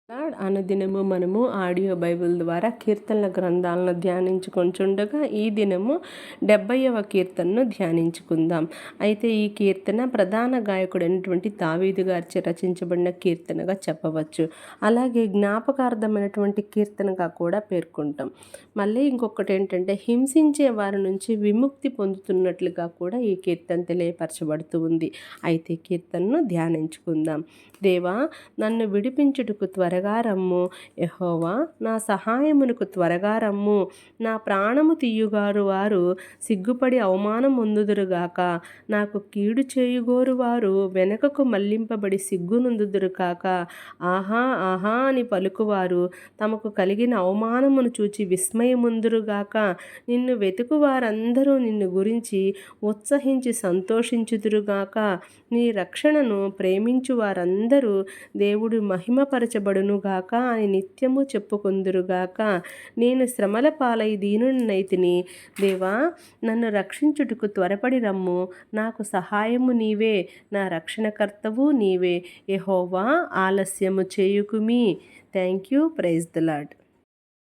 అనుదినము మనము audio Bible ద్వారా కీర్తనల గ్రంథాలను ధ్యానించుకొంచుండగా ఈ దినము 70వ కీర్తనను ధ్యానించుకుందాం. అయితే ఈ కీర్తన ప్రధాన గాయకుడైనటువంటి దావీదు గారిచే రచించబడిన కీర్తనగా చెప్పవచ్చు. అలాగే జ్ఞాపకార్థమైనటువంటి కీర్తనగా కూడా పేర్కొంటాం. మళ్ళీ ఇంకొకటి ఏంటంటే హింసించే వారి నుంచి విముక్తి పొందుతున్నట్లుగా కూడా ఈ కీర్తన తెలియపరచబడుతూ ఉంది. అయితే కీర్తనను ధ్యానించుకుందాం. దేవా, నన్ను విడిపించుటకు త్వరగా రమ్ము. యెహోవా, నా సహాయమునకు త్వరగా రమ్ము. నా ప్రాణము తీయుగారు వారు సిగ్గుపడి అవమానం పొందుదురుగాక. నాకు కీడు చేయుగోరు వారు వెనకకు మళ్లింపబడి సిగ్గునందుదురు కాక. ఆహా ఆహా అని పలుకువారు తమకు కలిగిన అవమానమును చూచి విస్మయముందురుగాక. నిన్ను వెతుకు వారందరూ నిన్ను గురించి ఉత్సహించి సంతోషించుదురుగాక. నీ రక్షణను ప్రేమించు వారందరూ దేవుడు మహిమపరచబడునుగాక అని నిత్యము చెప్పుకొందురుగాక. నేను శ్రమల పాలై దీనునైతిని. దేవా, నన్ను రక్షించుటకు త్వరపడి రమ్ము. నాకు సహాయము నీవే, నా రక్షణకర్తవు నీవే. యెహోవా, ఆలస్యము చేయుకుమి. Thank you. Praise the lord.